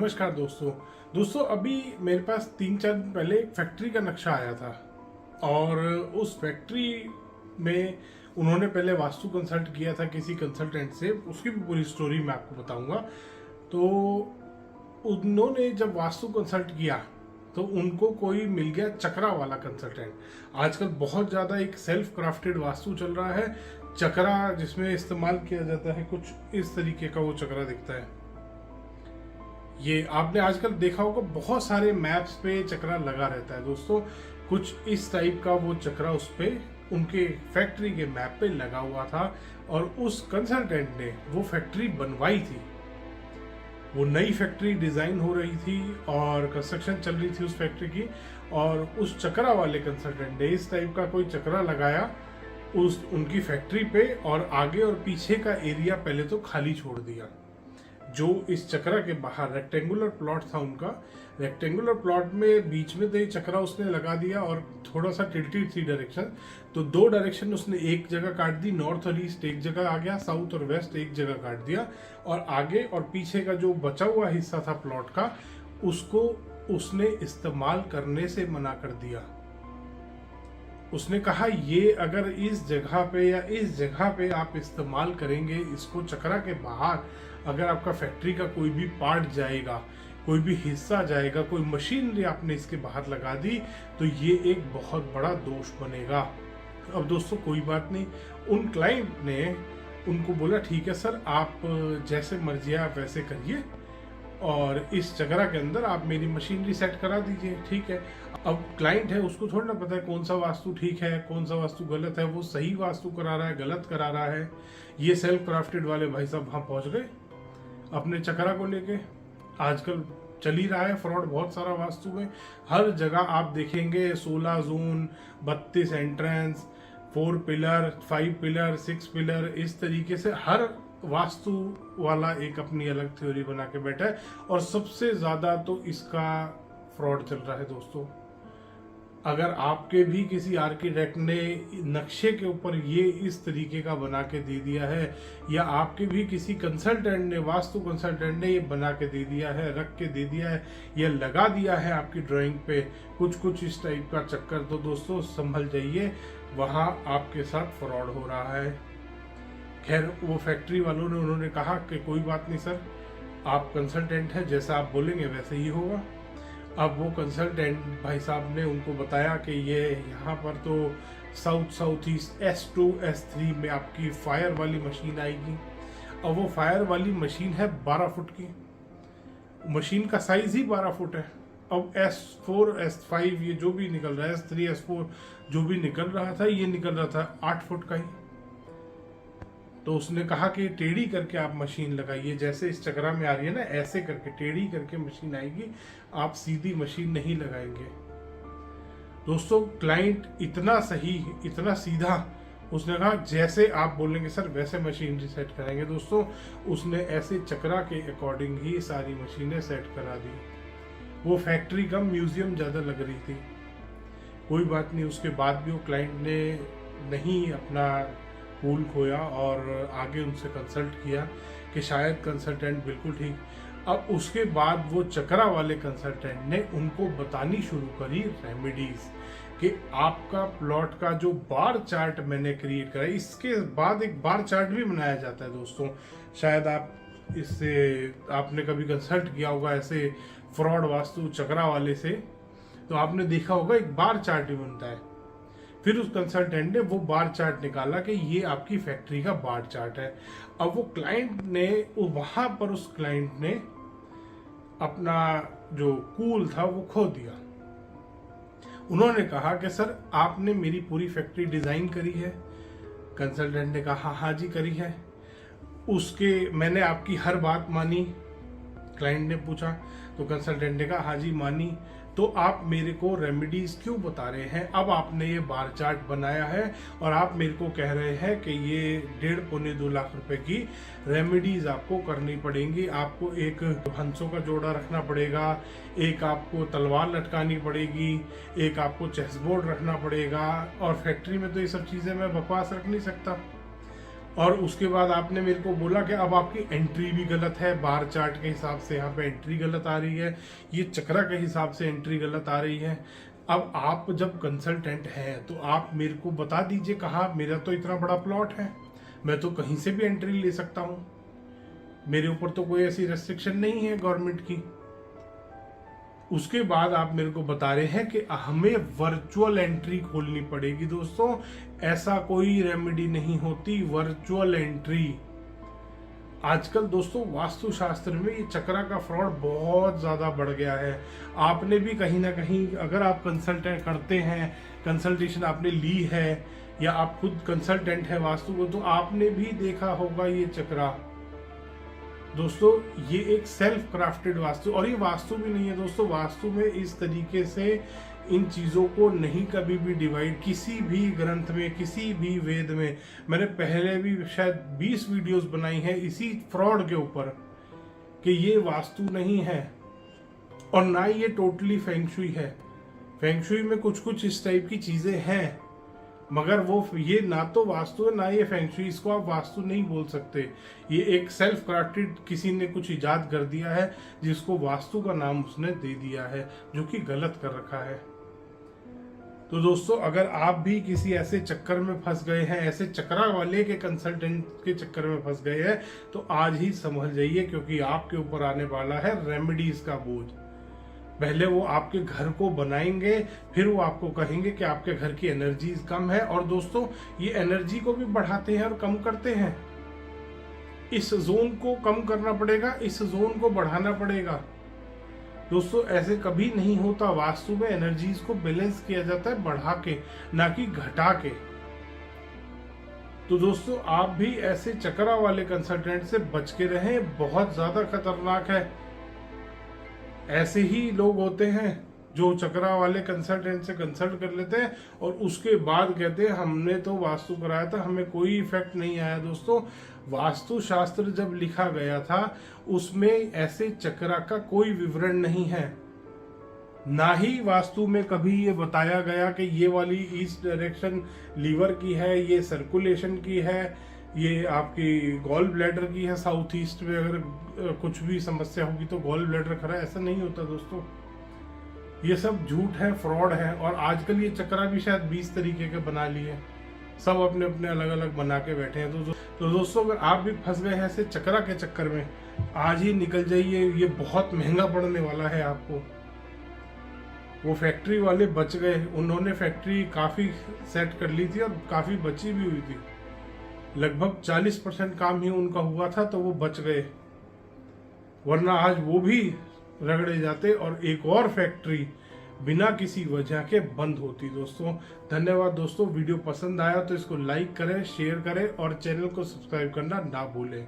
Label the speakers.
Speaker 1: नमस्कार दोस्तों अभी मेरे पास 3-4 दिन पहले एक फैक्ट्री का नक्शा आया था और उस फैक्ट्री में उन्होंने पहले वास्तु कंसल्ट किया था किसी कंसल्टेंट से। उसकी भी पूरी स्टोरी मैं आपको बताऊंगा। तो उन्होंने जब वास्तु कंसल्ट किया तो उनको कोई मिल गया चक्रा वाला कंसल्टेंट। आजकल बहुत ज़्यादा एक सेल्फ क्राफ्टेड वास्तु चल रहा है, चक्रा जिसमें इस्तेमाल किया जाता है। कुछ इस तरीके का वो चक्रा दिखता है। ये आपने आजकल देखा होगा, बहुत सारे मैप्स पे चक्रा लगा रहता है दोस्तों। कुछ इस टाइप का वो चक्रा उस पे उनके फैक्ट्री के मैप पे लगा हुआ था और उस कंसल्टेंट ने वो फैक्ट्री बनवाई थी। वो नई फैक्ट्री डिजाइन हो रही थी और कंस्ट्रक्शन चल रही थी उस फैक्ट्री की, और उस चक्रा वाले कंसल्टेंट ने इस टाइप का कोई चक्रा लगाया उस उनकी फैक्ट्री पे, और आगे और पीछे का एरिया पहले तो खाली छोड़ दिया। जो इस चक्रा के बाहर रेक्टेंगुलर प्लॉट था उनका, रेक्टेंगुलर प्लॉट में बीच में तो ये चक्रा उसने लगा दिया और थोड़ा सा टिल्टेड थी डायरेक्शन। तो 2 डायरेक्शन उसने एक जगह काट दी, नॉर्थ और ईस्ट एक जगह आ गया, साउथ और वेस्ट एक जगह काट दिया, और आगे और पीछे का जो बचा हुआ हिस्सा था प्लॉट का उसको उसने इस्तेमाल करने से मना कर दिया। उसने कहा ये अगर इस जगह पे या इस जगह पे आप इस्तेमाल करेंगे इसको, चक्रा के बाहर अगर आपका फैक्ट्री का कोई भी पार्ट जाएगा, कोई भी हिस्सा जाएगा, कोई मशीनरी आपने इसके बाहर लगा दी तो ये एक बहुत बड़ा दोष बनेगा। अब दोस्तों कोई बात नहीं, उन क्लाइंट ने उनको बोला ठीक है सर, आप जैसे मर्जी आप वैसे करिए और इस चक्रा के अंदर आप मेरी मशीनरी सेट करा दीजिए, ठीक है। अब क्लाइंट है, उसको थोड़ा ना पता है कौन सा वास्तु ठीक है कौन सा वास्तु गलत है, वो सही वास्तु करा रहा है गलत करा रहा है। ये सेल्फ क्राफ्टेड वाले भाई साहब वहां पहुंच गए अपने चक्रा को लेके। आजकल चल ही रहा है फ्रॉड बहुत सारा वास्तु में। हर जगह आप देखेंगे 16 zone, 32 entrance, 4 pillar, 5 pillar, 6 pillar, इस तरीके से हर वास्तु वाला एक अपनी अलग थ्योरी बना के बैठा है। और सबसे ज्यादा तो इसका फ्रॉड चल रहा है दोस्तों। अगर आपके भी किसी आर्किटेक्ट ने नक्शे के ऊपर ये इस तरीके का बना के दे दिया है, या आपके भी किसी कंसल्टेंट ने, वास्तु कंसल्टेंट ने ये बना के दे दिया है, रख के दे दिया है, या लगा दिया है आपकी ड्राइंग पे कुछ इस टाइप का चक्कर, तो दोस्तों संभल जाइए, वहां आपके साथ फ्रॉड हो रहा है। खैर वो फैक्ट्री वालों ने उन्होंने कहा कि कोई बात नहीं सर, आप कंसल्टेंट हैं, जैसा आप बोलेंगे वैसे ही होगा। अब वो कंसल्टेंट भाई साहब ने उनको बताया कि ये यहाँ पर तो साउथ ईस्ट S2 S3 में आपकी फायर वाली मशीन आएगी। अब वो फायर वाली मशीन है 12 फुट की, मशीन का साइज ही 12 फुट है। अब S4 S5 ये जो भी निकल रहा है, S3 S4 जो भी निकल रहा था, ये निकल रहा था 8 फुट का ही। तो उसने कहा कि टेढ़ी करके आप मशीन लगाइए, जैसे इस चक्रा में आ रही है ना, ऐसे करके टेढ़ी करके मशीन आएगी, आप सीधी मशीन नहीं लगाएंगे। दोस्तों क्लाइंट इतना सही, इतना सीधा, उसने कहा जैसे आप बोलेंगे सर वैसे मशीनरी सेट कराएंगे। दोस्तों उसने ऐसे चक्रा के अकॉर्डिंग ही सारी मशीनें सेट करा दी। वो फैक्ट्री कम म्यूजियम ज्यादा लग रही थी। कोई बात नहीं, उसके बाद भी वो क्लाइंट ने नहीं अपना कूल खोया और आगे उनसे कंसल्ट किया कि शायद कंसल्टेंट बिल्कुल ठीक। अब उसके बाद वो चक्रा वाले कंसल्टेंट ने उनको बतानी शुरू करी रेमेडीज कि आपका प्लॉट का जो बार चार्ट मैंने क्रिएट करा, इसके बाद एक बार चार्ट भी बनाया जाता है दोस्तों। शायद आप इससे आपने कभी कंसल्ट किया होगा ऐसे फ्रॉड वास्तु चक्रा वाले से, तो आपने देखा होगा एक बार चार्ट भी बनता है। फिर उस कंसल्टेंट ने वो बार चार्ट निकाला कि ये आपकी फैक्ट्री का बार चार्ट है। अब वो क्लाइंट ने वहां पर उस क्लाइंट ने अपना जो कूल था वो खो दिया। उन्होंने कहा कि सर आपने मेरी पूरी फैक्ट्री डिजाइन करी है। कंसल्टेंट ने कहा हाँ जी करी है। उसके मैंने आपकी हर बात मानी। क्लाइंट ने पूछा तो कंसल्टेंट ने कहा हाँ जी मानी, तो आप मेरे को रेमेडीज क्यों बता रहे हैं? अब आपने ये बार चार्ट बनाया है और आप मेरे को कह रहे हैं कि ये 1.5-2 लाख रुपए की रेमेडीज आपको करनी पड़ेंगी। आपको एक हंसों का जोड़ा रखना पड़ेगा, एक आपको तलवार लटकानी पड़ेगी, एक आपको चेस बोर्ड रखना पड़ेगा, और फैक्ट्री में तो ये सब चीजें मैं बकवास रख नहीं सकता। और उसके बाद आपने मेरे को बोला कि अब आपकी एंट्री भी गलत है, बार चार्ट के हिसाब से यहाँ पे एंट्री गलत आ रही है, ये चक्रा के हिसाब से एंट्री गलत आ रही है। अब आप जब कंसल्टेंट हैं तो आप मेरे को बता दीजिए कहाँ, मेरा तो इतना बड़ा प्लॉट है, मैं तो कहीं से भी एंट्री ले सकता हूँ, मेरे ऊपर तो कोई ऐसी रेस्ट्रिक्शन नहीं है गवर्नमेंट की। उसके बाद आप मेरे को बता रहे हैं कि हमें वर्चुअल एंट्री खोलनी पड़ेगी। दोस्तों ऐसा कोई रेमेडी नहीं होती वर्चुअल एंट्री। आजकल दोस्तों वास्तुशास्त्र में ये चक्रा का फ्रॉड बहुत ज्यादा बढ़ गया है। आपने भी कहीं ना कहीं, अगर आप कंसल्टेंट करते हैं, कंसल्टेशन आपने ली है या आप खुद कंसल्टेंट है वास्तु को, तो आपने भी देखा होगा ये चक्रा। दोस्तों ये एक सेल्फ क्राफ्टेड वास्तु, और ये वास्तु भी नहीं है दोस्तों। वास्तु में इस तरीके से इन चीजों को नहीं कभी भी डिवाइड, किसी भी ग्रंथ में, किसी भी वेद में, मैंने पहले भी शायद 20 वीडियोस बनाई हैं इसी फ्रॉड के ऊपर कि ये वास्तु नहीं है और ना ये टोटली फेंगशुई है। फेंगशुई में कुछ कुछ इस टाइप की चीजें हैं, मगर वो ये ना तो वास्तु है ना ये फेंगशुई, इसको आप वास्तु नहीं बोल सकते। ये एक सेल्फ क्राफ्टेड किसी ने कुछ इजाद कर दिया है जिसको वास्तु का नाम उसने दे दिया है, जो कि गलत कर रखा है। तो दोस्तों अगर आप भी किसी ऐसे चक्कर में फंस गए हैं, ऐसे चक्रा वाले के कंसल्टेंट के चक्कर में फंस गए हैं, तो आज ही समझ जाइए, क्योंकि आपके ऊपर आने वाला है रेमेडीज का बोझ। पहले वो आपके घर को बनाएंगे, फिर वो आपको कहेंगे कि आपके घर की एनर्जी कम है। और दोस्तों ये एनर्जी को भी बढ़ाते हैं और कम करते हैं। इस जोन को कम करना पड़ेगा, इस जोन को बढ़ाना पड़ेगा। दोस्तों ऐसे कभी नहीं होता। वास्तु में एनर्जीज को बैलेंस किया जाता है बढ़ा के, ना कि घटा के। तो दोस्तों आप भी ऐसे चक्रा वाले कंसल्टेंट से बच के रहें, बहुत ज्यादा खतरनाक है। ऐसे ही लोग होते हैं जो चक्रा वाले कंसल्टेंट से कंसल्ट कर लेते हैं और उसके बाद कहते हैं हमने तो वास्तु कराया था, हमें कोई इफेक्ट नहीं आया। दोस्तों वास्तु शास्त्र जब लिखा गया था उसमें ऐसे चक्रा का कोई विवरण नहीं है, ना ही वास्तु में कभी ये बताया गया कि ये वाली ईस्ट डायरेक्शन लीवर की है, ये सर्कुलेशन की है, ये आपकी गॉल ब्लैडर की है। साउथ ईस्ट में अगर कुछ भी समस्या होगी तो गॉल ब्लैडर खरा, ऐसा नहीं होता दोस्तों। ये सब झूठ है, फ्रॉड है। और आजकल ये चक्रा भी शायद 20 तरीके के बना लिए, सब अपने अपने अलग अलग बना के बैठे हैं। तो दोस्तों अगर आप भी फंस गए हैं ऐसे चक्रा के चक्कर में, आज ही निकल जाइए, ये बहुत महंगा पड़ने वाला है आपको। वो फैक्ट्री वाले बच गए, उन्होंने फैक्ट्री काफी सेट कर ली थी और काफी बची भी हुई थी, लगभग 40% काम ही उनका हुआ था, तो वो बच गए, वरना आज वो भी रगड़े जाते और एक और फैक्ट्री बिना किसी वजह के बंद होती। दोस्तों धन्यवाद। दोस्तों वीडियो पसंद आया तो इसको लाइक करें, शेयर करें और चैनल को सब्सक्राइब करना ना भूलें।